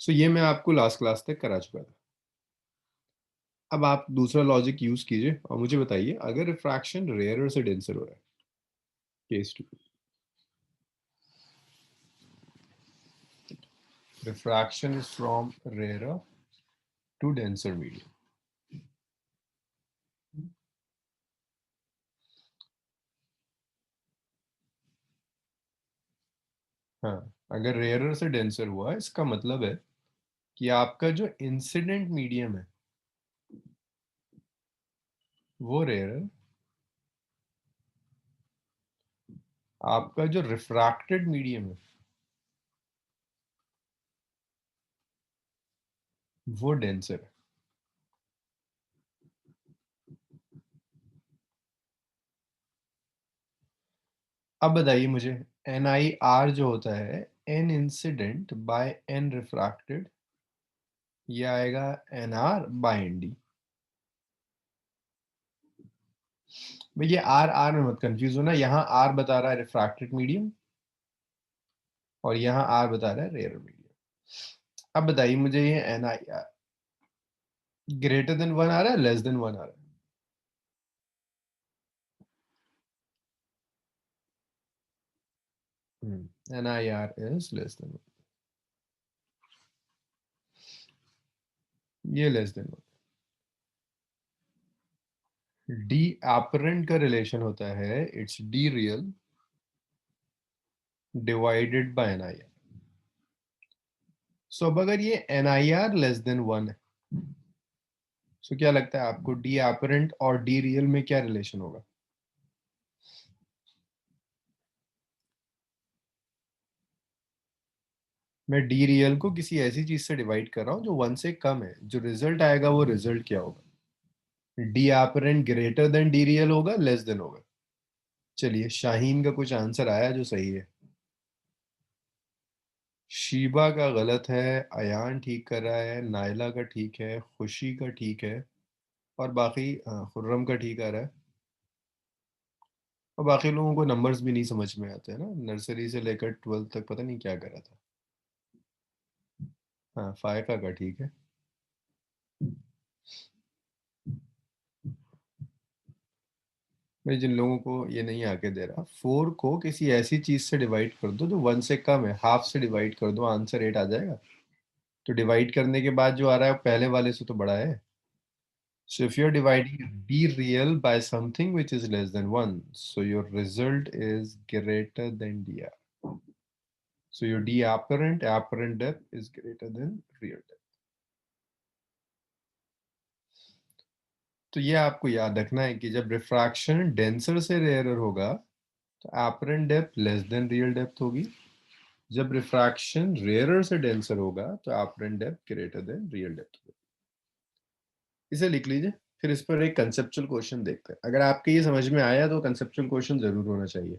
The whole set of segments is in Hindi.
सो ये मैं आपको लास्ट क्लास तक करा चुका था। अब आप दूसरा लॉजिक यूज कीजिए और मुझे बताइए अगर रिफ्रैक्शन रेयरर से डेंसर हो रहा है। Case two, refraction is from rarer to denser medium. हाँ, अगर रेयरर से डेंसर हुआ इसका मतलब है कि आपका जो इंसिडेंट मीडियम है वो रेयरर, आपका जो रिफ्रैक्टेड मीडियम है वो डेंसर है। अब बताइए मुझे, एन आई आर जो होता है n incident by n refracted, ये आएगा n r by n d. भैया आर आर में मत कंफ्यूज होना, यहाँ आर बता रहा है रिफ्रैक्टेड मीडियम और यहाँ आर बता रहा है रेयर मीडियम। अब बताइए मुझे ये एन आई आर ग्रेटर देन वन आ रहा है लेस देन वन आ रहा है? N I R is less than one, ये less than one. D apparent का रिलेशन होता है it's D real divided by N I R. So अब अगर ये एन आई आर लेस देन वन है, सो क्या लगता है आपको डी एपरेंट और डी रियल में क्या रिलेशन होगा? मैं डी रियल को किसी ऐसी चीज से डिवाइड कर रहा हूँ जो वन से कम है, जो रिजल्ट आएगा वो रिजल्ट क्या होगा? D apparent greater than D real होगा लेस देन होगा? चलिए शाहीन का कुछ आंसर आया जो सही है। शीबा का गलत है, अयान ठीक कर रहा है, नायला का ठीक है, खुशी का ठीक है और बाकी खुर्रम का ठीक आ रहा है। और बाकी लोगों को नंबर्स भी नहीं समझ में आते हैं ना, नर्सरी से लेकर ट्वेल्थ तक पता नहीं क्या करा था। हाँ, फायका का ठीक है। मैं जिन लोगों को ये नहीं आके दे रहा, फोर को किसी ऐसी चीज से डिवाइड कर दो जो वन से कम है, हाफ से डिवाइड कर दो, आंसर एट आ जाएगा। तो डिवाइड करने के बाद जो आ रहा है वो पहले वाले से तो बड़ा है। So if you're dividing b real by something which is less than 1, so your result is greater than dr. So your d apparent depth is greater than real depth. तो ये आपको याद रखना है कि जब रिफ्रैक्शन डेंसर से रेयरर होगा तो apparent depth less than real depth होगी। जब रिफ्रैक्शन रेयरर से डेंसर होगा तो apparent depth greater than real depth होगी। इसे लिख लीजिए, फिर इस पर एक कंसेप्चुअल क्वेश्चन देखते हैं। अगर आपके ये समझ में आया तो कंसेप्चुअल क्वेश्चन जरूर होना चाहिए।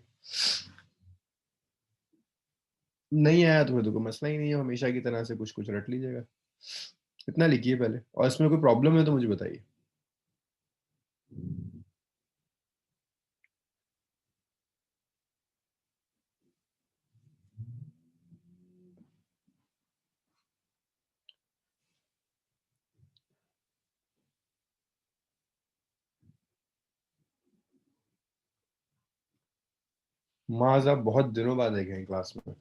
नहीं आया तो फिर तो कोई मसला ही नहीं है, हमेशा की तरह से कुछ कुछ रट लीजिएगा। इतना लिखिए पहले, और इसमें कोई प्रॉब्लम है तो मुझे बताइए। माज आप बहुत दिनों बाद देखे हैं क्लास में।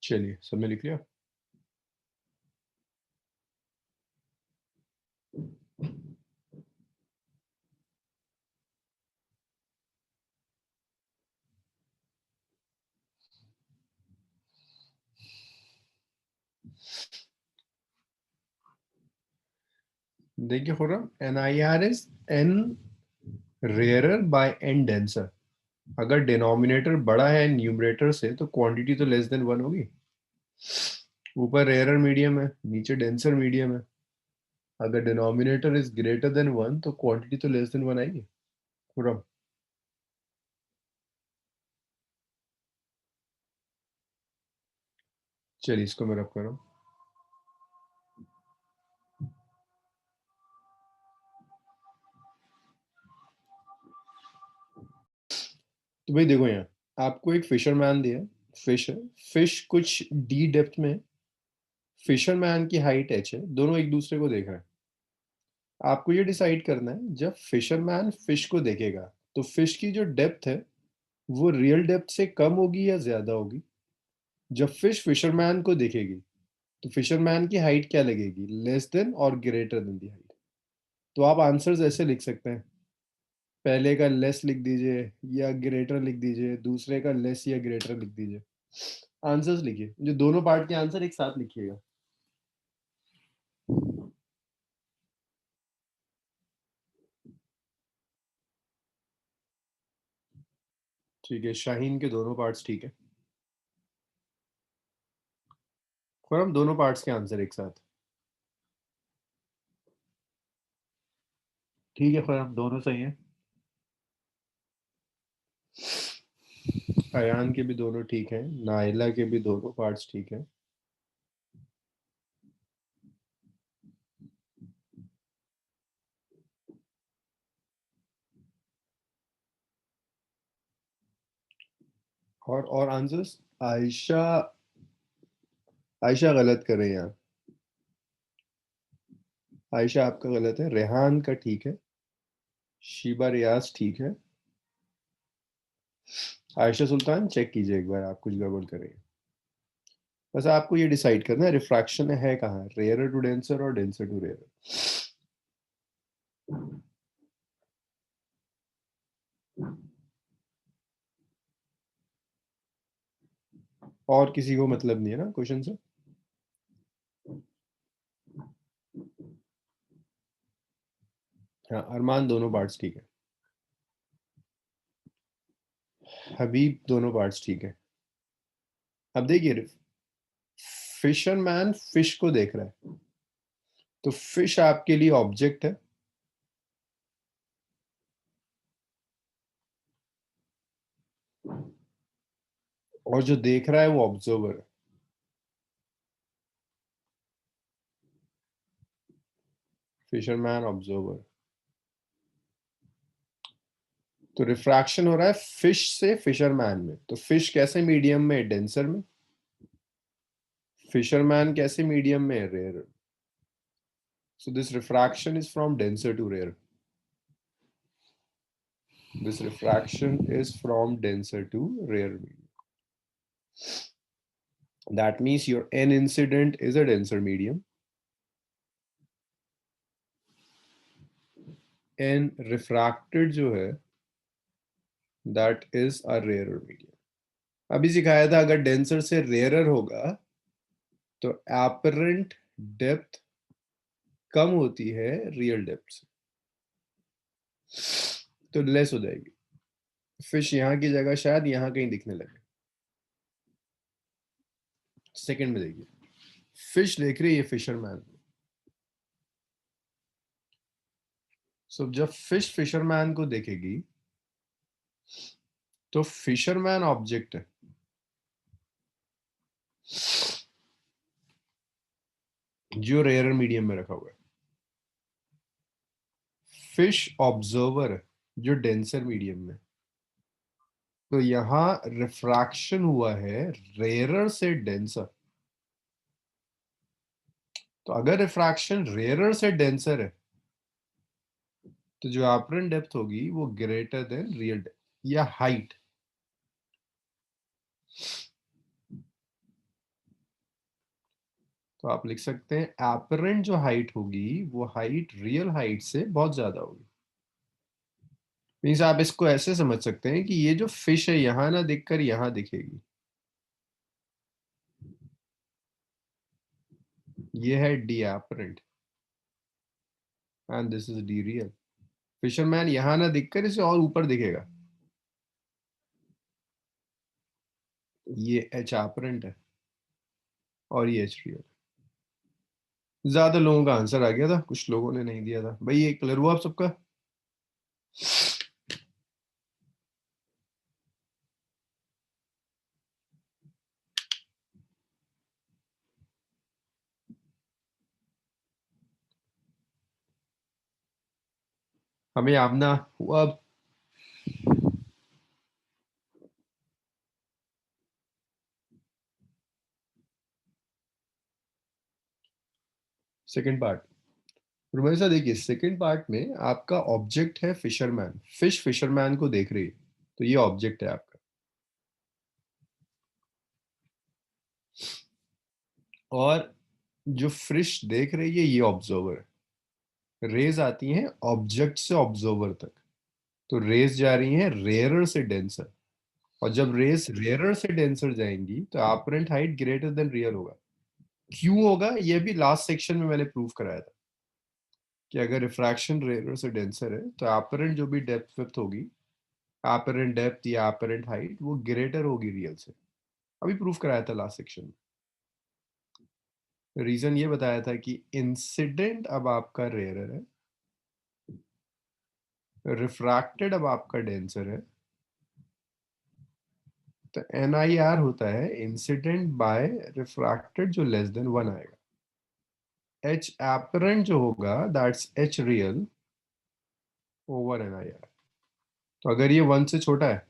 चलिए सबने लिख लिया। देखिए Khurram, n I R is n rarer by n denser. अगर डिनोमिनेटर बड़ा है न्यूमरेटर से तो क्वांटिटी तो लेस देन वन होगी। ऊपर रेयरर मीडियम है, नीचे डेंसर मीडियम है। अगर डिनोमिनेटर इज ग्रेटर देन 1 तो क्वांटिटी तो लेस देन 1 आएगी पूरा। चलिए इसको मैं रब कर रहा हूँ। तो भाई देखो, यहाँ आपको एक फिशरमैन दिया, फिश है, फिश कुछ डी डेप्थ में, फिशरमैन की हाइट एच है, दोनों एक दूसरे को देख रहे हैं। आपको ये डिसाइड करना है, जब फिशरमैन फिश को देखेगा तो फिश की जो डेप्थ है वो रियल डेप्थ से कम होगी या ज्यादा होगी। जब फिश फिशरमैन को देखेगी तो फिशरमैन की हाइट क्या लगेगी, लेस देन और ग्रेटर देन दी हाइट। तो आप आंसर्स ऐसे लिख सकते हैं, पहले का लेस लिख दीजिए या ग्रेटर लिख दीजिए, दूसरे का लेस या ग्रेटर लिख दीजिए। आंसर्स लिखिए, जो दोनों पार्ट के आंसर एक साथ लिखिएगा। ठीक है, शाहीन के दोनों पार्ट्स ठीक है। और हम दोनों पार्ट्स के आंसर एक साथ। ठीक है, फिर हम दोनों सही हैं। अयान के भी दोनों ठीक हैं, नाइला के भी दोनों पार्ट्स ठीक हैं। और आंसर्स, आयशा, आयशा गलत कर रहे हैं यहाँ। आयशा आपका गलत है, रेहान का ठीक है, शीबा रियाज ठीक है। आयशा सुल्तान चेक कीजिए एक बार, आप कुछ गड़बड़ कर रहे हैं। बस आपको ये डिसाइड करना है रिफ्रैक्शन है कहाँ, रेयर टू डेंसर और डेंसर टू रेयर। और किसी को मतलब नहीं है ना क्वेश्चन से। हाँ, अरमान दोनों पार्ट्स ठीक है। हबीब दोनों पार्ट्स ठीक है। अब देखिए, फिशरमैन फिश को देख रहा है, तो फिश आपके लिए ऑब्जेक्ट है, और जो देख रहा है वो ऑब्जर्वर है। Fisherman observer. तो रिफ्रैक्शन हो रहा है फिश से फिशरमैन में, तो फिश कैसे मीडियम में, डेंसर में। फिशरमैन कैसे मीडियम में, rare. So this refraction is from denser to rare. This refraction is from denser to rare medium. That means your n incident is a denser medium. N refracted जो है, that is a rarer medium. अभी सिखाया था अगर डेंसर से रेयरर होगा तो apparent डेप्थ कम होती है रियल डेप्थ से, तो लेस हो जाएगी। फिश यहाँ की जगह शायद यहाँ कहीं दिखने लगे। सेकंड में देखिए, फिश देख रही है फिशरमैन। सो जब फिश फिशरमैन को देखेगी तो फिशरमैन ऑब्जेक्ट है, जो रेयर मीडियम में रखा हुआ है। फिश ऑब्जर्वर है, जो डेंसर मीडियम में। तो यहां रिफ्रैक्शन हुआ है रेयरर से डेंसर। तो अगर रिफ्रैक्शन रेयरर से डेंसर है तो जो एपरेंट डेप्थ होगी वो ग्रेटर देन रियल डेप्थ या हाइट। तो आप लिख सकते हैं एपरेंट जो हाइट होगी वो हाइट रियल हाइट से बहुत ज्यादा होगी। मीन्स आप इसको ऐसे समझ सकते हैं कि ये जो फिश है यहां ना दिखकर यहां दिखेगी। ये है d apparent and this is d real. Fisherman यहां ना दिखकर इसे और ऊपर दिखेगा। ये एच एपरेंट है और ये एच रियल। ज्यादा लोगों का आंसर आ गया था, कुछ लोगों ने नहीं दिया था भाई। ये क्लियर हुआ आप सबका? हमें आमना हुआ अब। सेकंड पार्ट, रुमेशा देखिए, सेकंड पार्ट में आपका ऑब्जेक्ट है फिशरमैन, फिश फिशरमैन को देख रही है, तो ये ऑब्जेक्ट है आपका। और जो फिश देख रही है ये ऑब्जर्वर है। रेज आती हैं ऑब्जेक्ट से ऑब्जर्वर तक, तो रेज जा रही हैं रेयरर से डेंसर, और जब रेस रेयरर से डेंसर जाएंगी तो apparent height greater than real होगा। क्यों होगा ये भी लास्ट सेक्शन में मैंने प्रूव कराया था कि अगर रिफ्रैक्शन रेयरर से डेंसर है तो अपरेंट जो भी डेप्थ विड्थ होगी, अपरेंट डेप्थ या अपरेंट हाइट, वो ग्रेटर होगी रियल से। अभी प्रूफ कराया था लास्ट सेक्शन में। रीजन ये बताया था कि इंसिडेंट अब आपका रेयरर है, रिफ्रैक्टेड अब आपका डेंसर है, तो NIR होता है इंसिडेंट बाय रिफ्रैक्टेड, जो लेस देन 1 आएगा। H apparent जो होगा that's H real over NIR। तो अगर ये 1 से छोटा है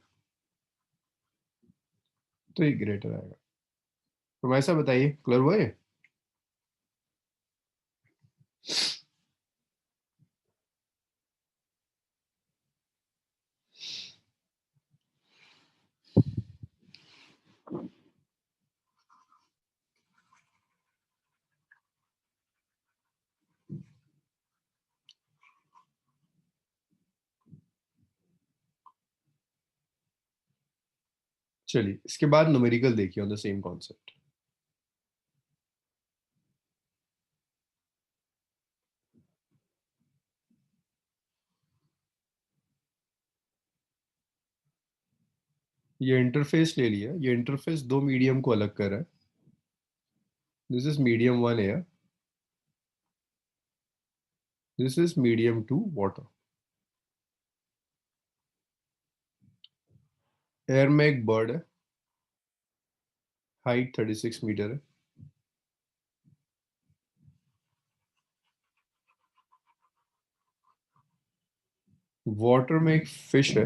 तो ये ग्रेटर आएगा। तो ऐसा बताइए, क्लियर हुआ ये? चलिए इसके बाद न्यूमेरिकल देखिए ऑन द सेम कॉन्सेप्ट। ये इंटरफेस ले लिया, ये इंटरफेस दो मीडियम को अलग कर रहा है। This is medium 1 air, this is medium 2 water. Air में एक बर्ड है, हाइट 36 मीटर है। वाटर में एक फिश है,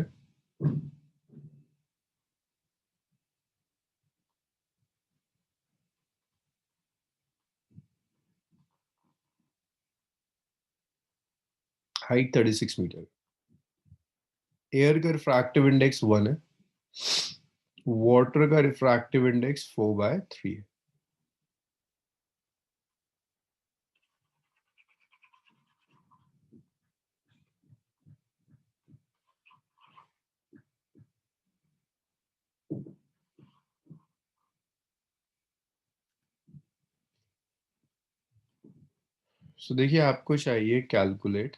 हाइट 36 मीटर। एयर का रिफ्रैक्टिव इंडेक्स 1 है, वाटर का रिफ्रैक्टिव इंडेक्स 4/3 है। सो देखिए आपको चाहिए कैलकुलेट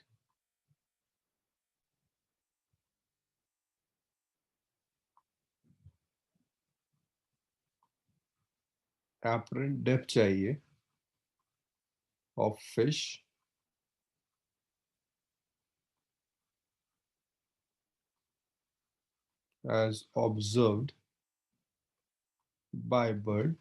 apparent डेप्थ चाहिए of fish as observed by bird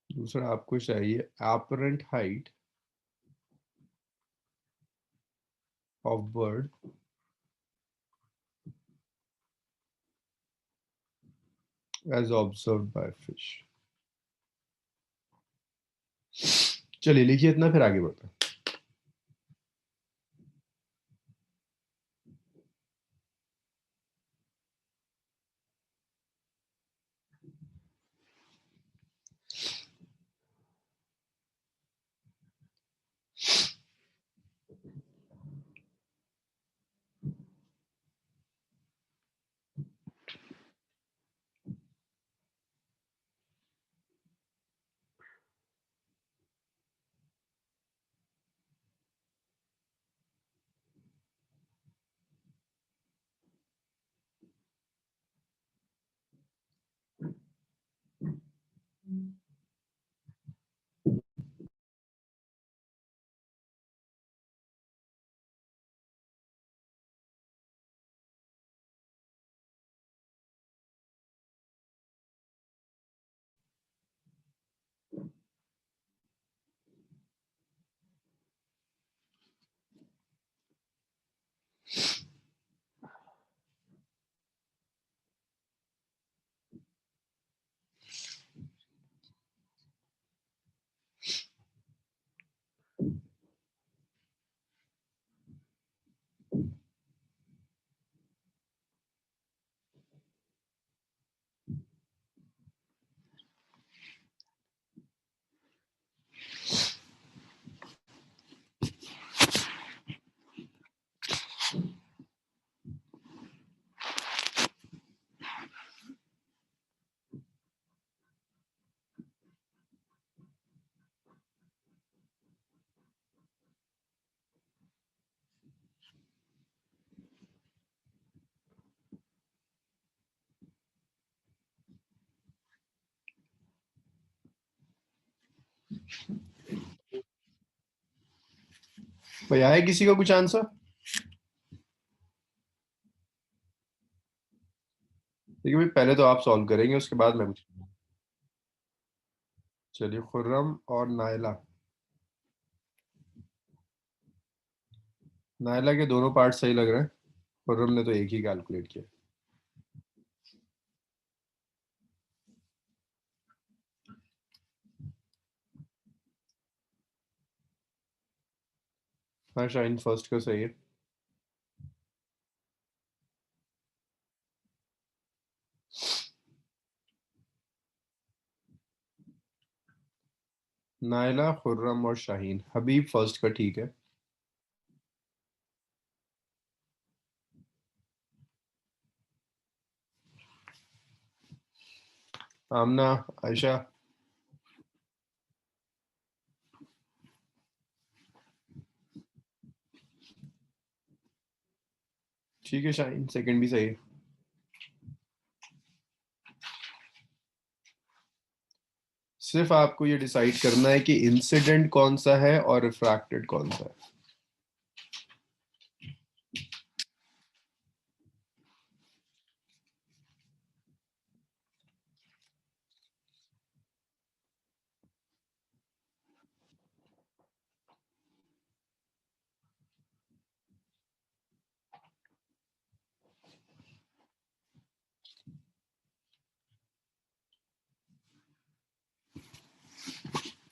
दूसरा आपको चाहिए apparent height of bird as observed by fish। चलिए लिखिए इतना, फिर आगे बढ़ते हैं। भाई आया किसी का कुछ आंसर? देखिए भाई, पहले तो आप सॉल्व करेंगे, उसके बाद मैं कुछ। चलिए, खुर्रम और नायला। नायला के दोनों पार्ट सही लग रहे हैं, खुर्रम ने तो एक ही कैलकुलेट किया। हाँ शाइन, फर्स्ट का सही है। नायला, खुर्रम और शाहीन। हबीब फर्स्ट का ठीक है। आमना, आयशा। ठीक है शाहीन, सेकंड भी सही है। सिर्फ आपको ये डिसाइड करना है कि इंसिडेंट कौन सा है और रिफ्रैक्टेड कौन सा है।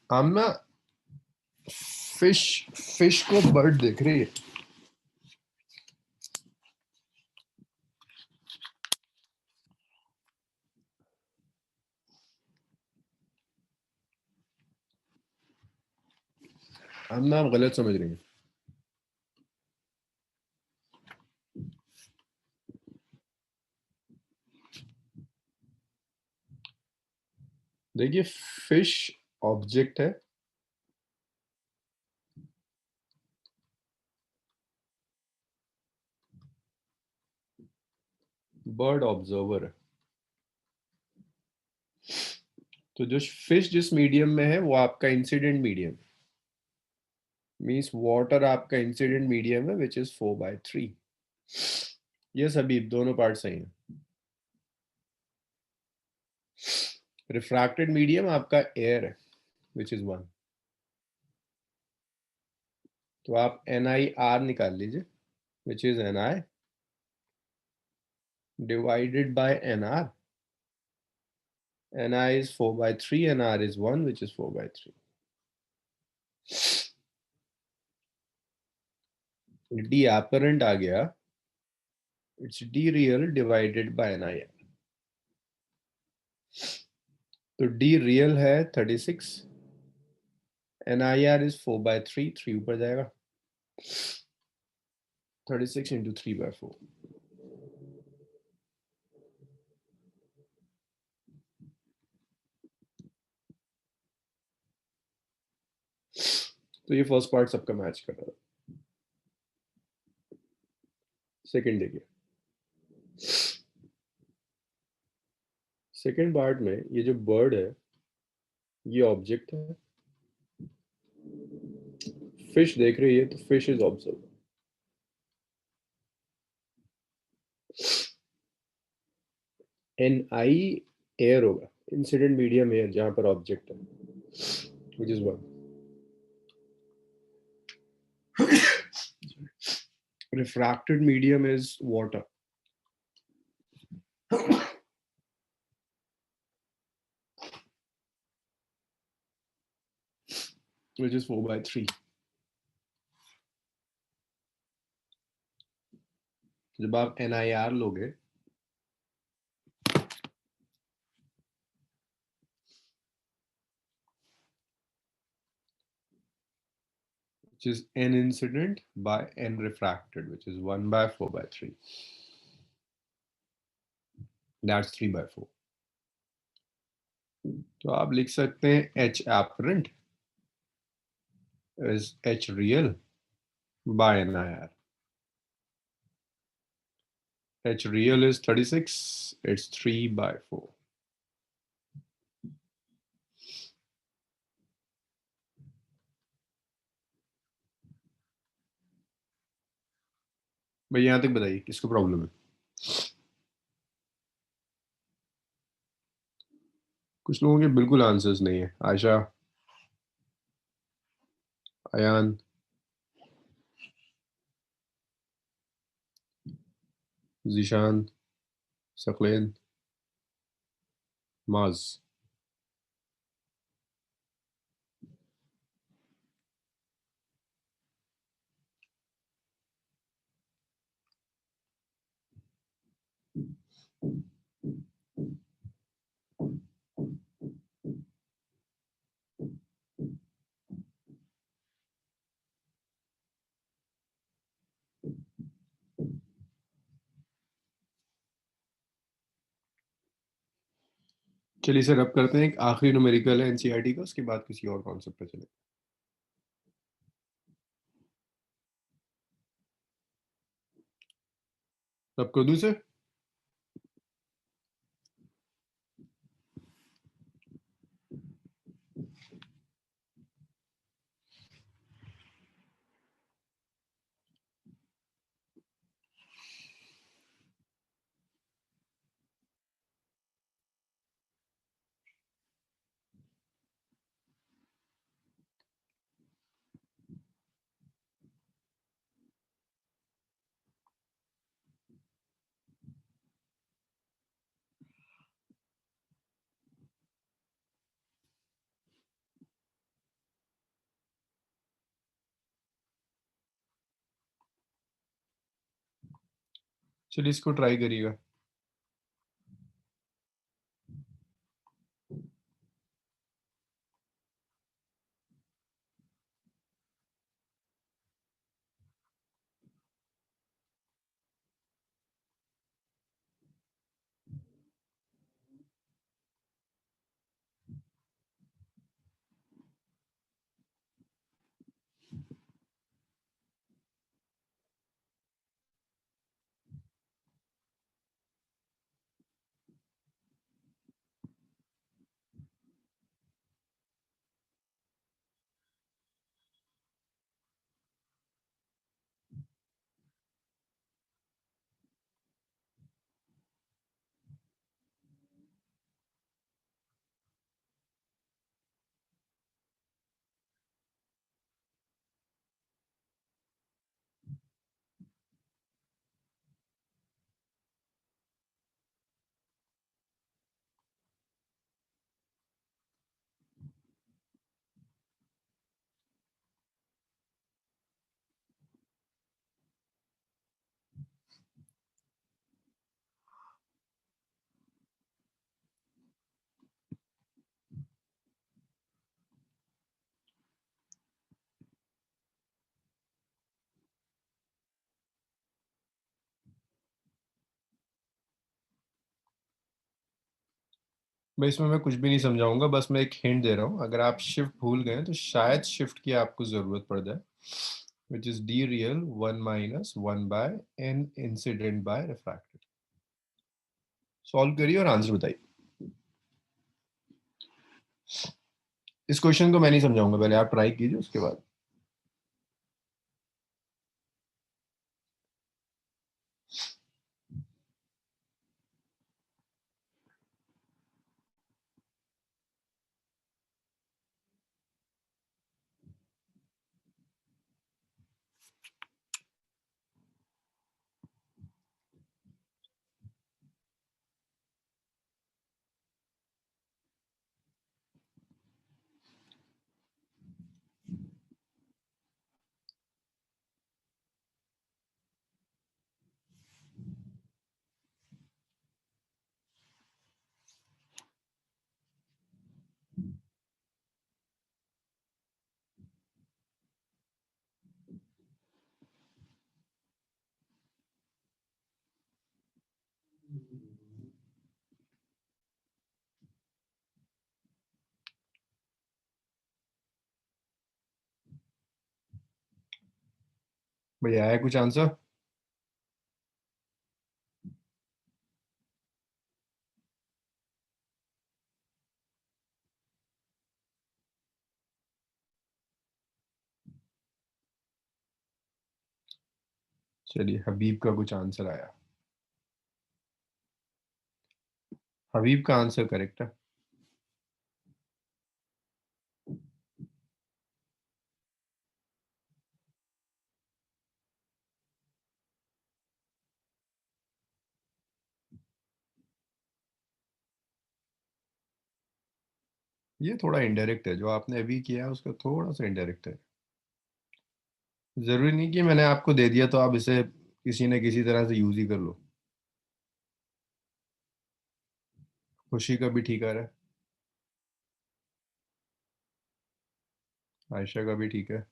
आमना, फिश फिश को बर्ड देख रही है। आमना, आप गलत समझ रही हैं। देखिए, फिश ऑब्जेक्ट है, बर्ड ऑब्जर्वर है। तो जो फिश जिस मीडियम में है वो आपका इंसिडेंट मीडियम, मीन्स वाटर आपका इंसिडेंट मीडियम है, विच इज 4/3। ये सभी दोनों पार्ट सही हैं। रिफ्रैक्टेड मीडियम आपका एयर है, विच इज 1। तो आप NiR निकाल लीजिए, which is Ni divided by Nr। Ni is 4/3, Nr is 1, which is 4/3। D apparent आ गया, it's D real divided by Ni। तो D real है 36, NIR is 4/3, 3 ऊपर जाएगा, 36 into 3/4। तो ये फर्स्ट पार्ट सबका मैच कर रहा है। सेकंड देखिए, सेकंड पार्ट में ये जो बर्ड है ये ऑब्जेक्ट है, फिश देख रही है तो fish is observe. NI air होगा, इंसिडेंट मीडियम एयर जहां पर ऑब्जेक्ट है, which is one. Refracted medium is water, which is 4/3. जब आप NIR लोगे which is N incident by N refracted, which is 1/4/3. That's 3/4. तो आप लिख सकते हैं H apparent is H real by NIR. H real is 36, it's 3/4. भाई यहाँ तक बताइए किसको प्रॉब्लम है? कुछ लोगों के बिल्कुल आंसर्स नहीं है। आयशा, अयान, जीशान, सकलेन, माज। चलिए सर, अब करते हैं एक आखिरी न्यूमेरिकल है एनसीईआरटी का, उसके बाद किसी और कॉन्सेप्ट पे चले। अब कर दूं सर? चलिए इसको ट्राई करिएगा। भाई इसमें मैं कुछ भी नहीं समझाऊंगा, बस मैं एक हिंट दे रहा हूँ। अगर आप शिफ्ट भूल गए तो शायद शिफ्ट की आपको जरूरत पड़ जाए, which is d real 1-1/n incident by refracted. Solve करिए और आंसर बताइए। इस क्वेश्चन को मैं नहीं समझाऊंगा, पहले आप ट्राई कीजिए उसके बाद। भैया आया कुछ आंसर? चलिए, हबीब का कुछ आंसर आया। हबीब का आंसर करेक्ट है। ये थोड़ा इनडायरेक्ट है, जो आपने अभी किया है उसका थोड़ा सा इनडायरेक्ट है। जरूरी नहीं कि मैंने आपको दे दिया तो आप इसे किसी न किसी तरह से यूज ही कर लो। खुशी का भी ठीक आ रहा है। आयशा का भी ठीक है।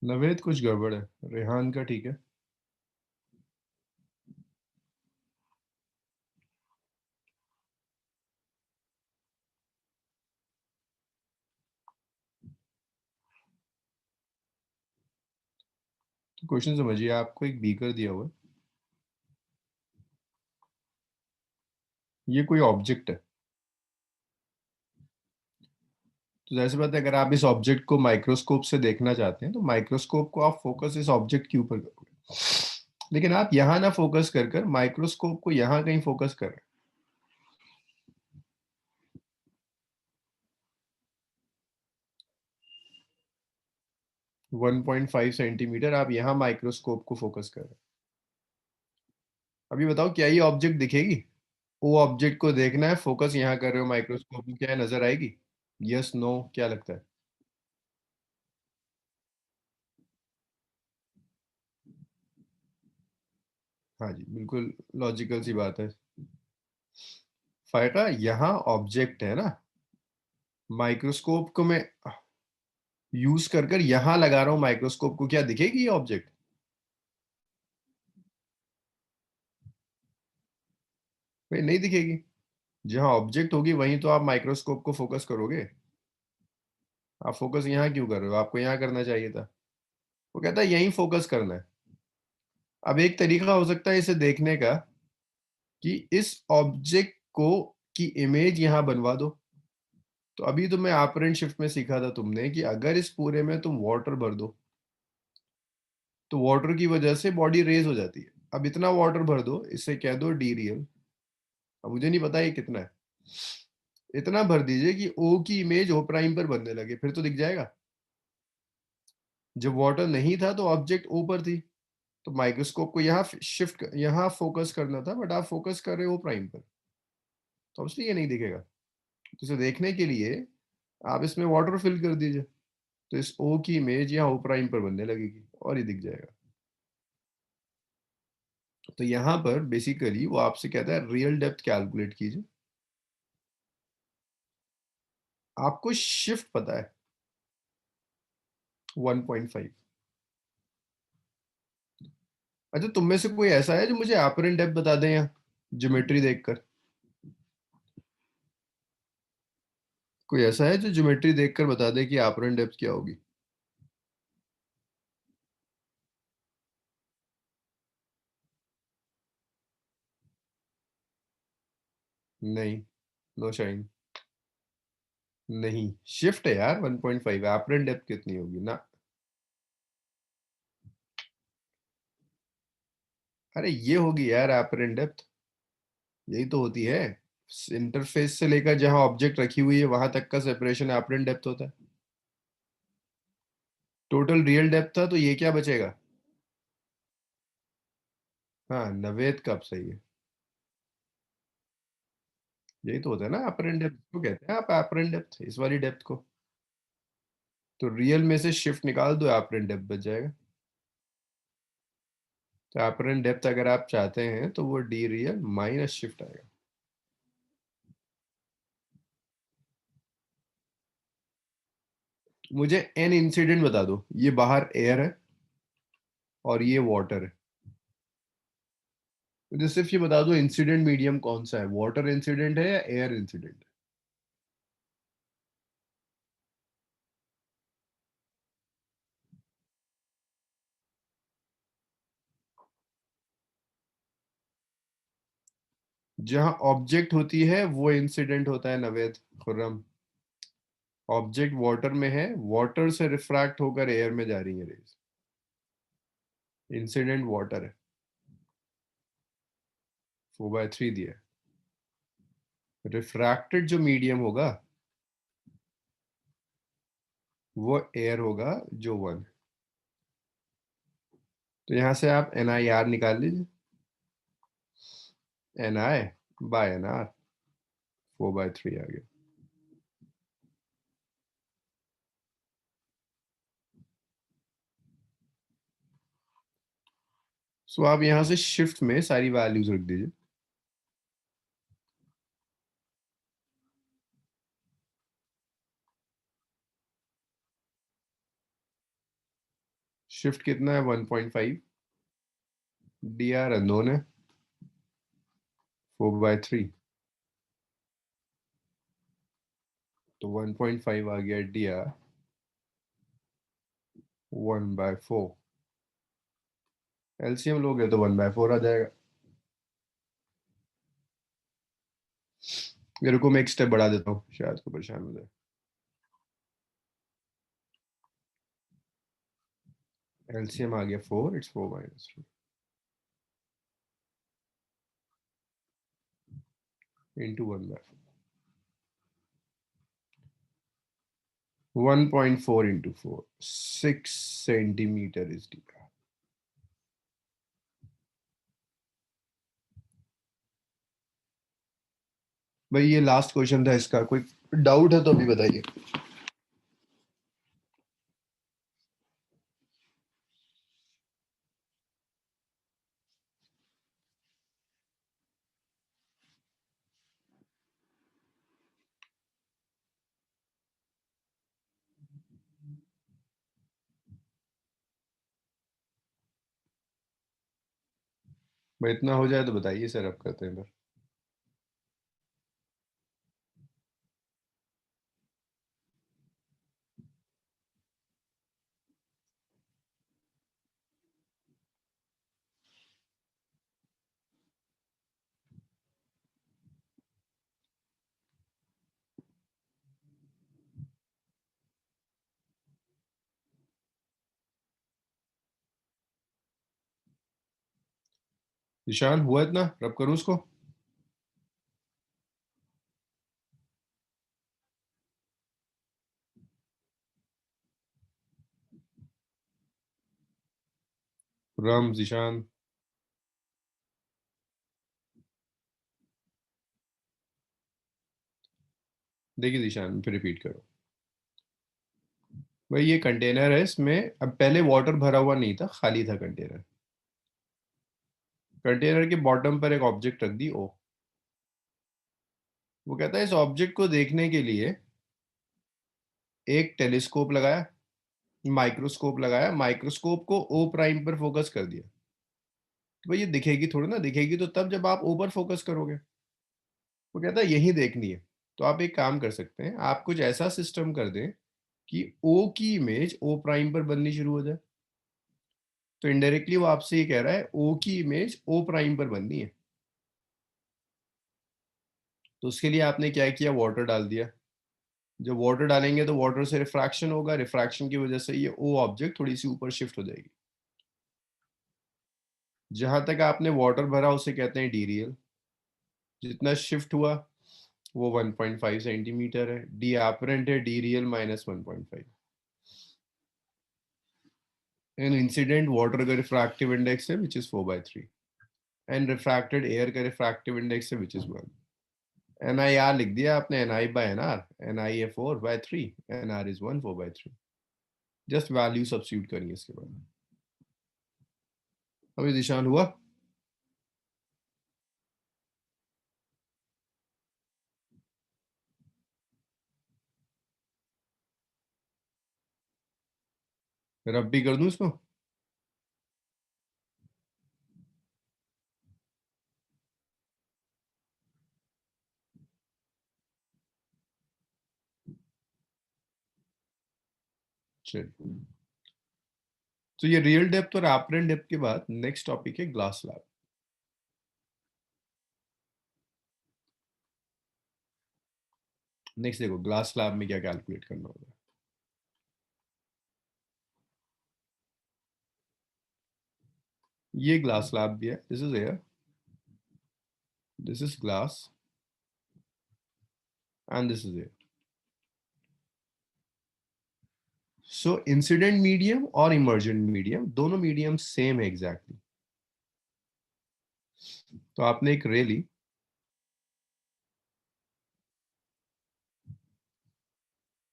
नवेद कुछ गड़बड़ है। रेहान का ठीक है। तो क्वेश्चन समझिए, आपको एक बीकर दिया हुआ है। ये कोई ऑब्जेक्ट है। तो जैसे बात है, अगर आप इस ऑब्जेक्ट को माइक्रोस्कोप से देखना चाहते हैं तो माइक्रोस्कोप को आप फोकस इस ऑब्जेक्ट के ऊपर करोगे। लेकिन आप यहाँ ना फोकस कर कर माइक्रोस्कोप को यहाँ कहीं फोकस कर रहे 1.5 सेंटीमीटर आप यहाँ माइक्रोस्कोप को फोकस कर रहे हैं। अभी बताओ, क्या ये ऑब्जेक्ट दिखेगी? वो ऑब्जेक्ट को देखना है, फोकस यहाँ कर रहे हो माइक्रोस्कोप में, क्या है, नजर आएगी? यस नो, क्या लगता है? हाँ जी, बिल्कुल लॉजिकल सी बात है। फायदा यहाँ ऑब्जेक्ट है ना, माइक्रोस्कोप को मैं यूज कर कर यहाँ लगा रहा हूँ माइक्रोस्कोप को, क्या दिखेगी ये ऑब्जेक्ट? भाई नहीं दिखेगी। जहाँ ऑब्जेक्ट होगी वहीं तो आप माइक्रोस्कोप को फोकस करोगे। आप फोकस यहाँ क्यों कर रहे हो? आपको यहाँ करना चाहिए था। वो कहता है यहीं फोकस करना है। अब एक तरीका हो सकता है इसे देखने का, कि इस ऑब्जेक्ट को की इमेज यहाँ बनवा दो। तो अभी तो मैं ऑपरेंट शिफ्ट में सीखा था तुमने कि अगर इस पूरे में तुम वाटर भर दो तो वाटर की वजह से बॉडी रेज हो जाती है। अब इतना वाटर भर दो, इसे कह दो डी रियल। अब मुझे नहीं पता ये कितना है। इतना भर दीजिए कि ओ की इमेज ओ प्राइम पर बनने लगे, फिर तो दिख जाएगा। जब वाटर नहीं था तो ऑब्जेक्ट ओ पर थी, तो माइक्रोस्कोप को यहाँ शिफ्ट यहाँ फोकस करना था, बट आप फोकस कर रहे हो ओ प्राइम पर, तो ऑब्वियसली ये नहीं दिखेगा। तो इसे देखने के लिए आप इसमें वाटर फिल कर दीजिए, तो इस ओ की इमेज यहाँ ओ प्राइम पर बनने लगेगी और ये दिख जाएगा। तो यहाँ पर बेसिकली वो आपसे कहता है रियल डेप्थ कैलकुलेट कीजिए। आपको शिफ्ट पता है 1.5। अच्छा, तुम में से कोई ऐसा है जो मुझे एपरेंट डेप्थ बता दें या ज्योमेट्री देखकर? कोई ऐसा है जो ज्योमेट्री देखकर बता दे कि एपरेंट डेप्थ क्या होगी? नहीं, नो शाइन। नहीं, शिफ्ट है यार 1.5, एपरेंट डेप्थ कितनी होगी ना? अरे ये होगी यार एपरेंट डेप्थ, यही तो होती है। इंटरफेस से लेकर जहां ऑब्जेक्ट रखी हुई है वहां तक का सेपरेशन एपरेंट डेप्थ होता है। टोटल रियल डेप्थ था तो ये क्या बचेगा? हाँ, नवेद कब सही है। यही तो होता है ना एपरेंट डेप्थ को कहते हैं आप, एपरेंट डेप्थ इस वाली डेप्थ को। तो रियल में से शिफ्ट निकाल दो, एपरेंट डेप्थ बच जाएगा। तो एपरेंट डेप्थ अगर आप चाहते हैं तो वो डी रियल माइनस शिफ्ट आएगा। मुझे एन इंसिडेंट बता दो, ये बाहर एयर है और ये वाटर है। मुझे सिर्फ ये बता दो इंसिडेंट मीडियम कौन सा है, वाटर इंसिडेंट है या एयर इंसिडेंट है? जहां ऑब्जेक्ट होती है वो इंसिडेंट होता है नवेद खुर्रम। ऑब्जेक्ट वाटर में है, वाटर से रिफ्रैक्ट होकर एयर में जा रही है रेज, इंसिडेंट वाटर है। 4/3 दिया है। रिफ्रैक्टेड जो मीडियम होगा वो एयर होगा, जो वन। तो यहां से आप एन आई आर निकाल लीजिए। N i by n are, 4/3 आ गया। सो आप यहां से शिफ्ट में सारी वैल्यूज रख दीजिए। शिफ्ट कितना है? 1.5। डी आर अननोन है, 4/3। तो 1.5 आ गया डी आर, 1/4। एलसीएम लोगे तो 1/4 आ जाएगा। मेरे को मैं एक स्टेप बढ़ा देता हूँ, शायद को परेशान हो जाए। एलसीएम आ गया 4, it's 4 - 3 into 1/4। 1.4 into 4, 6 centimetre is D. भाई ये लास्ट क्वेश्चन था, इसका कोई डाउट है तो अभी बताइए। भाई इतना हो जाए तो बताइए सर, अब करते हैं फिर। निशान हुआ इतना, रब करूँ उसको? राम जिशान। देखिए जिशान फिर रिपीट करो। भाई ये कंटेनर है, इसमें अब पहले वाटर भरा हुआ नहीं था, खाली था कंटेनर। कंटेनर के बॉटम पर एक ऑब्जेक्ट रख दी ओ। वो कहता है इस ऑब्जेक्ट को देखने के लिए एक टेलीस्कोप लगाया, माइक्रोस्कोप लगाया, माइक्रोस्कोप को ओ प्राइम पर फोकस कर दिया। तो भाई ये दिखेगी थोड़ी ना, दिखेगी तो तब जब आप ओ पर फोकस करोगे। वो कहता है यही देखनी है। तो आप एक काम कर सकते हैं, आप कुछ ऐसा सिस्टम कर दें कि ओ की इमेज ओ प्राइम पर बननी शुरू हो जाए। तो इनडायरेक्टली वो आपसे ये कह रहा है ओ की इमेज ओ प्राइम पर बननी है। तो उसके लिए आपने क्या किया, वाटर डाल दिया। जब वाटर डालेंगे तो वाटर से रिफ्रैक्शन होगा, रिफ्रैक्शन की वजह से ये ओ ऑब्जेक्ट थोड़ी सी ऊपर शिफ्ट हो जाएगी। जहां तक आपने वाटर भरा उसे कहते हैं डी रियल। जितना शिफ्ट हुआ वो 1.5 सेंटीमीटर है। डी एपरेंट है d real -1.5। And incident water का रिफ्रैक्टिव इंडेक्स है which is 4/3। And refracted air का रिफ्रैक्टिव इंडेक्स है which is 1। N I r लिख दिया आपने, n i by n r. N i है 4/3, n r is 1 4/3। Just value substitute करेंगे इसके बाद। अभी निशान हुआ। रब भी कर दूं इसको। चलिए, तो ये रियल डेप्थ और एपरेंट डेप्थ के बाद नेक्स्ट टॉपिक है ग्लास स्लैब। नेक्स्ट देखो ग्लास स्लैब में क्या कैलकुलेट करना होगा। ये ग्लास स्लैब भी है, this is air, this is glass, and this is air. So incident medium और इमर्जेंट मीडियम दोनों मीडियम सेम है एग्जैक्टली। तो आपने एक रे ली,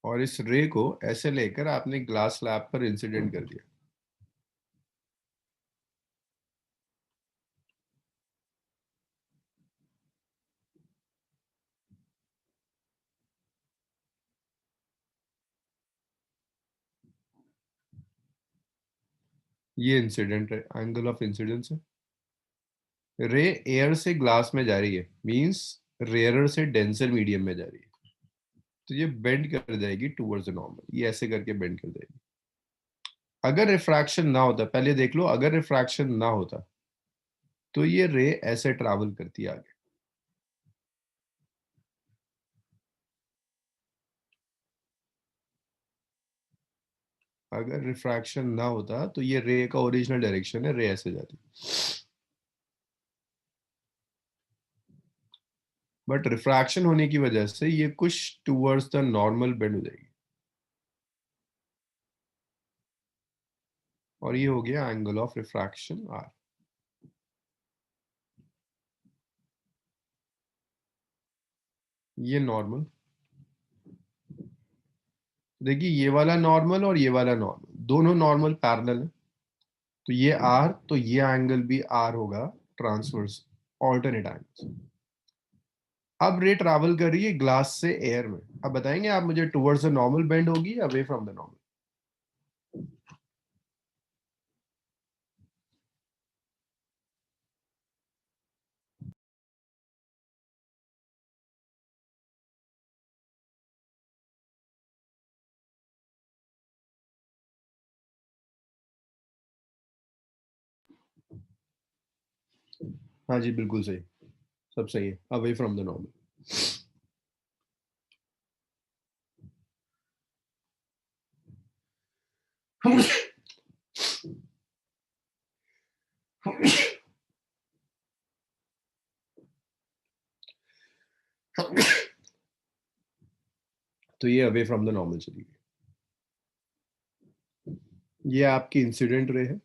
और इस रे को ऐसे लेकर आपने ग्लास स्लैब पर इंसिडेंट कर दिया। ये इंसिडेंट है, एंगल ऑफ इंसिडेंस है। रे एयर से ग्लास में जा रही है, मींस रेयरर से डेंसर मीडियम में जा रही है। तो ये बेंड कर जाएगी टूवर्ड्स द नॉर्मल, ये ऐसे करके बेंड कर जाएगी। अगर रिफ्रैक्शन ना होता, पहले देख लो, अगर रिफ्रैक्शन ना होता तो ये रे ऐसे ट्रैवल करती है आगे। अगर रिफ्रैक्शन ना होता तो ये रे का ओरिजिनल डायरेक्शन है, रे ऐसे जाती। बट रिफ्रैक्शन होने की वजह से ये कुछ टूवर्ड्स द नॉर्मल बेंड हो जाएगी, और ये हो गया एंगल ऑफ रिफ्रैक्शन आर। ये नॉर्मल, देखिए ये वाला नॉर्मल और ये वाला नॉर्मल, दोनों नॉर्मल पैरेलल है। तो ये आर, तो ये एंगल भी आर होगा, ट्रांसवर्स, ऑल्टरनेट एंगल्स। अब रे ट्रैवल कर रही है ग्लास से एयर में। अब बताएंगे आप मुझे, टुवर्ड्स द नॉर्मल बेंड होगी या अवे फ्रॉम द नॉर्मल। हाँ जी बिल्कुल सही, सब सही है, अवे फ्रॉम द नॉर्मल। तो ये अवे फ्रॉम द नॉर्मल चली गई। ये आपकी इंसिडेंट रे है।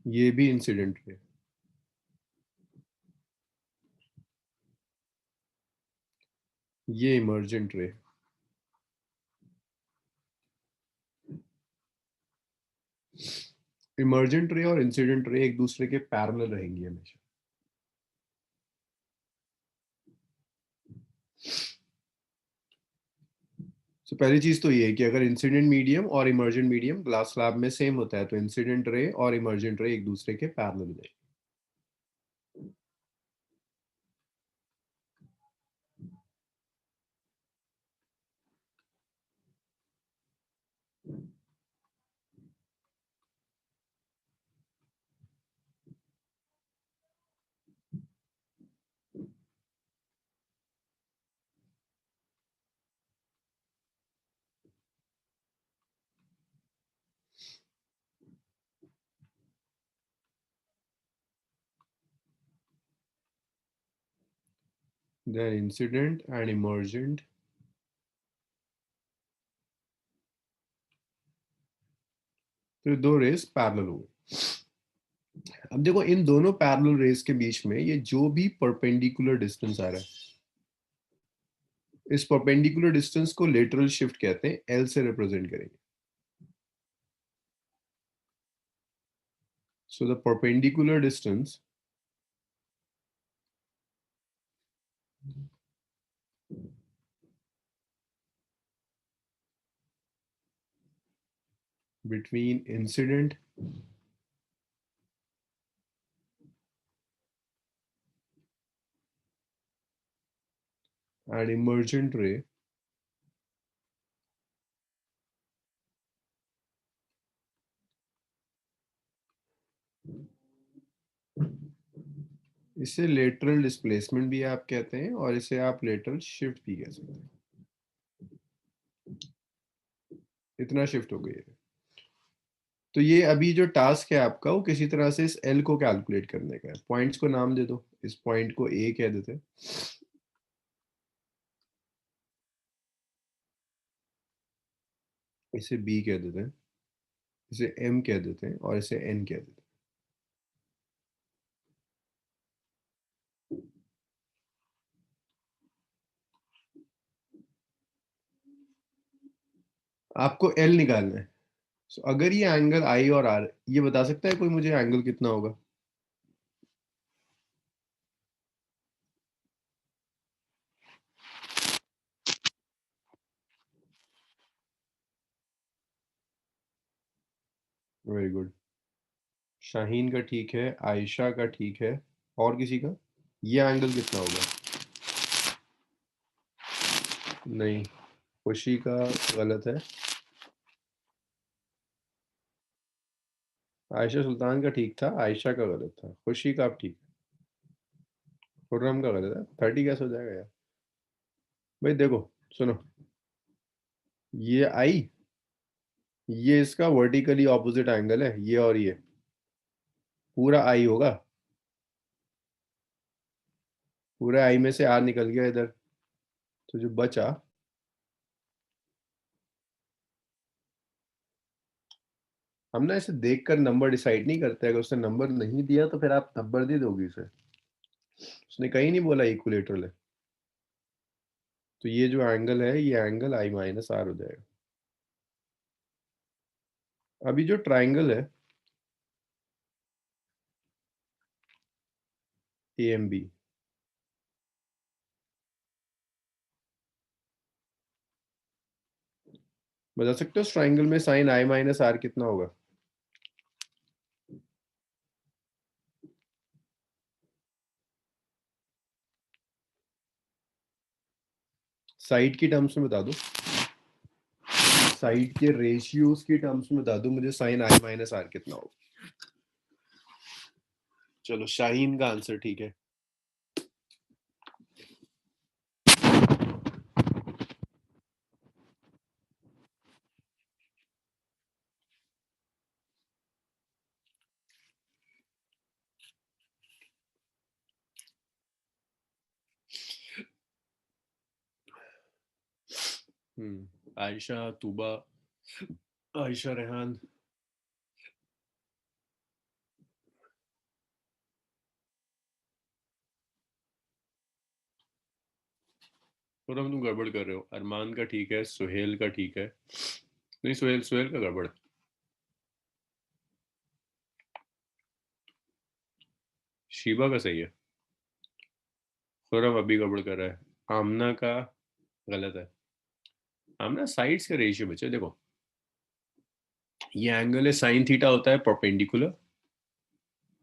ये भी इंसिडेंट रे। ये इमर्जेंट रे। इमर्जेंट रे और इंसिडेंट रे एक दूसरे के पैरेलल रहेंगी हमेशा। तो पहली चीज तो ये है कि अगर इंसिडेंट मीडियम और इमर्जेंट मीडियम ग्लास स्लैब में सेम होता है तो इंसिडेंट रे और इमर्जेंट रे एक दूसरे के पैरेलल हो जाएंगे। Then incident and emergent तो दो रेस पैरेलल हो गए। अब देखो इन दोनों पैरेलल रेस के बीच में ये जो भी परपेंडिकुलर डिस्टेंस आ रहा है, इस परपेंडिकुलर डिस्टेंस को लेटरल शिफ्ट कहते हैं, एल से रिप्रेजेंट करेंगे। So the perpendicular distance between incident and emergent ray इसे लेटरल डिस्प्लेसमेंट भी आप कहते हैं और इसे आप लेटरल शिफ्ट भी कह सकते हैं। इतना शिफ्ट हो गई है। तो ये अभी जो टास्क है आपका वो किसी तरह से इस एल को कैलकुलेट करने का है। पॉइंट्स को नाम दे दो, इस पॉइंट को ए कह देते हैं, इसे बी कह देते हैं, इसे एम कह देते हैं और इसे एन कह देते हैं। आपको एल निकालना है। So, अगर ये एंगल आई और आर, ये बता सकता है कोई मुझे एंगल कितना होगा? Very good. शाहीन का ठीक है, आयशा का ठीक है, और किसी का? ये एंगल कितना होगा? नहीं, खुशी का गलत है। आयशा सुल्तान का ठीक था, आयशा का गलत था, खुशी का आप ठीक है, खुर्रम का गलत है। 30 कैसे हो जाएगा यार? भाई देखो, सुनो, ये आई, ये इसका वर्टिकली ऑपोजिट एंगल है, ये और ये पूरा आई होगा। पूरा आई में से आर निकल गया इधर, तो जो बचा, हम ना इसे देखकर नंबर डिसाइड नहीं करते। अगर उसने नंबर नहीं दिया तो फिर आप नंबर दे दोगे उसे। उसने कहीं नहीं बोला इक्विलेटरल है। तो ये जो एंगल है, ये एंगल आई माइनस आर हो जाएगा। अभी जो ट्राइंगल है ए एम बी, बता सकते हो उस ट्राइंगल में साइन आई माइनस आर कितना होगा? साइड की टर्म्स में बता दो, साइड के रेशियोज की टर्म्स में बता दो मुझे, साइन आई माइनस आर कितना होगा? चलो शाहीन का आंसर ठीक है। आयशा, तूबा, आयशा रेहान। और हम तुम गड़बड़ कर रहे हो। अरमान का ठीक है, सुहेल का ठीक है, नहीं सुहेल, सुहेल का गड़बड़ है। शीबा का सही है। खुरम अभी गड़बड़ कर रहा है। आमना का गलत है। हम ना साइड्स का रेशियो बचे, देखो ये एंगल है साइन थीटा होता है परपेंडिकुलर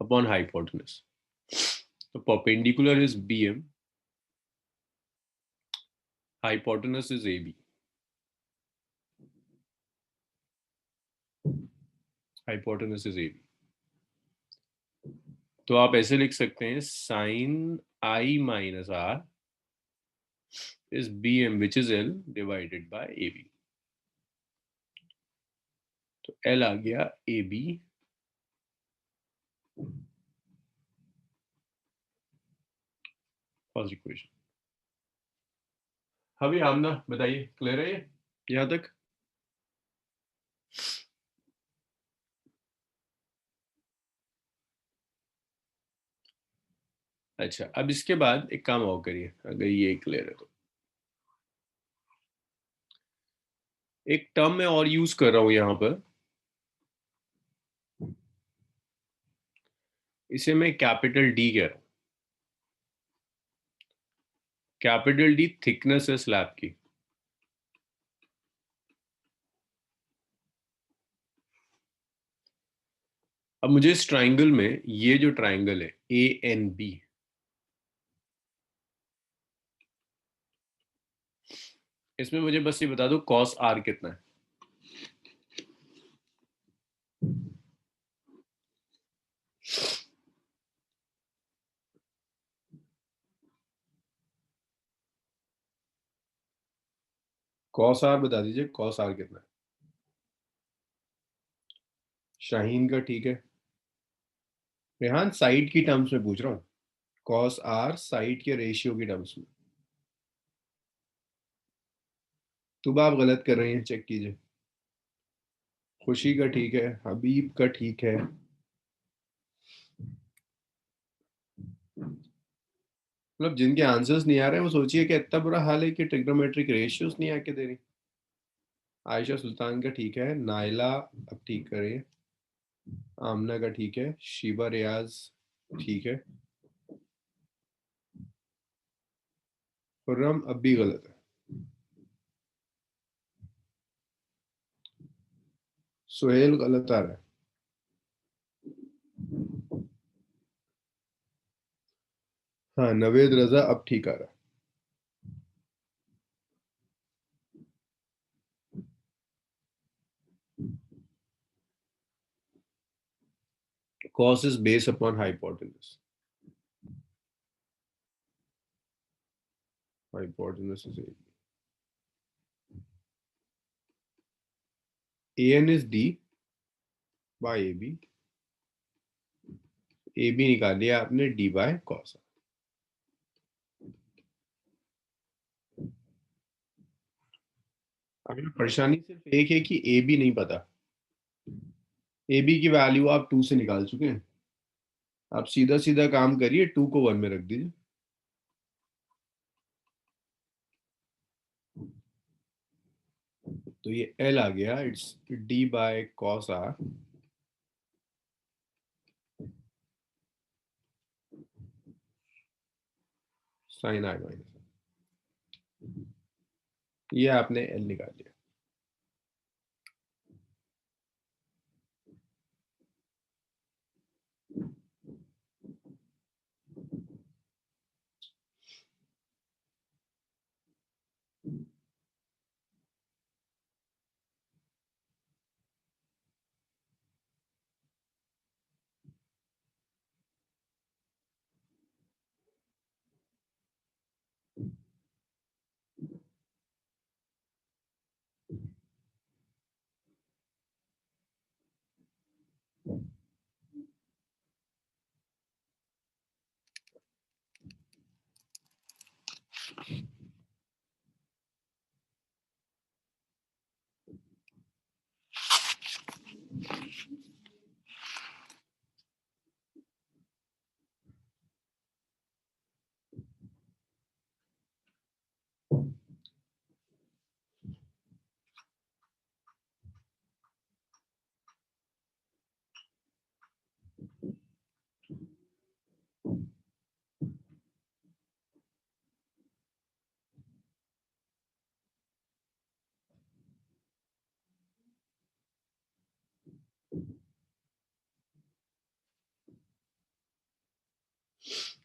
अपॉन हाइपोटेनस, तो perpendicular is B M, hypotenuse is A B, hypotenuse is A B. तो आप ऐसे लिख सकते हैं sine i minus r is B M which is L divided by A B. तो एल आ गया ए बी, फर्स्ट इक्वेशन। अभी आमना बताइए, क्लियर है ये यहां तक? अच्छा, अब इसके बाद एक काम और करिए, अगर ये क्लियर है तो एक टर्म मैं और यूज कर रहा हूं यहां पर, इसे मैं कैपिटल डी कह रहा हूं। कैपिटल डी थिकनेस है स्लैब की। अब मुझे इस ट्राइंगल में, ये जो ट्राइंगल है ए एन बी, इसमें मुझे बस ये बता दो कॉस आर कितना है। कॉस आर बता दीजिए, कॉस आर कितना है? शाहीन का ठीक है। रेहान साइड की टर्म्स में पूछ रहा हूँ, कॉस आर साइड के रेशियो की टर्म्स में। तुम आप गलत कर रहे हैं, चेक कीजिए। खुशी का ठीक है, हबीब का ठीक है। मतलब जिनके आंसर्स नहीं आ रहे हैं वो सोचिए कि इतना बुरा हाल है कि ट्रिग्नोमेट्रिक रेशियोज नहीं आके दे रही। आयशा सुल्तान का ठीक है, नाइला अब ठीक करे, आमना का ठीक है, शिबा रियाज ठीक है, खुर्रम अब भी गलत है, सुहेल गलत आ रहा है, हाँ नवेद रजा अब ठीक आ रहा है। cos is based upon hypotenuse, hypotenuse is an is d by ab, ab निकाल लिया आपने d by cos। अभी परेशानी सिर्फ एक है कि ab नहीं पता, ab की वैल्यू आप 2 से निकाल चुके हैं। आप सीधा सीधा काम करिए, 2 को 1 में रख दीजिए। तो ये L आ गया, it's d by cos r sin i minus, ये आपने L निकाल लिया।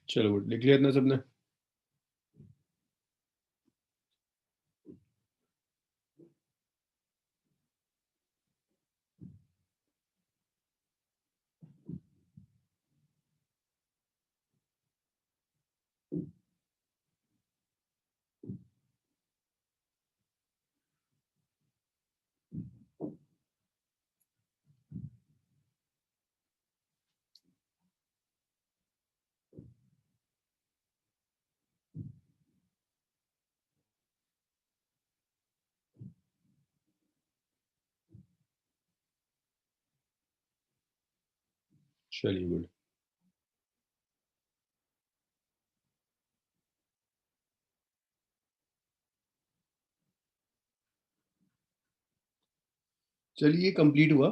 चलो गुड, लिख लिया इतना सबने? चलिए गुड। चलिए कंप्लीट हुआ।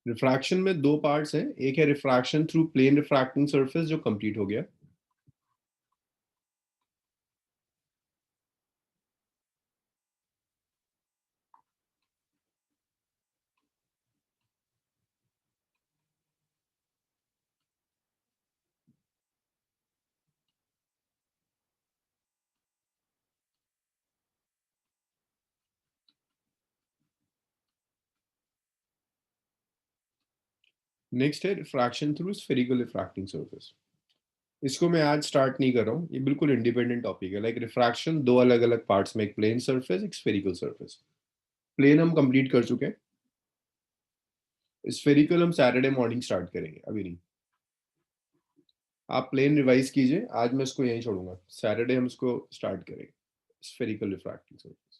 रिफ्रैक्शन में दो पार्ट्स हैं, एक है refraction through plane refracting surface जो कंप्लीट हो गया। नेक्स्ट है refraction through spherical refracting surface. इसको मैं आज स्टार्ट नहीं कर रहा हूँ, ये बिल्कुल इंडिपेंडेंट टॉपिक है। लाइक रिफ्रैक्शन दो अलग अलग पार्ट्स में, एक प्लेन सरफेस, एक स्फेरिकल सरफेस। प्लेन हम कंप्लीट कर चुके हैं, स्फेरिकल हम सैटरडे मॉर्निंग स्टार्ट करेंगे, अभी नहीं। आप प्लेन रिवाइज कीजिए, आज मैं इसको यहीं छोड़ूंगा, सैटरडे हम इसको स्टार्ट करेंगे, स्फेरिकल रिफ्रैक्टिंग सरफेस।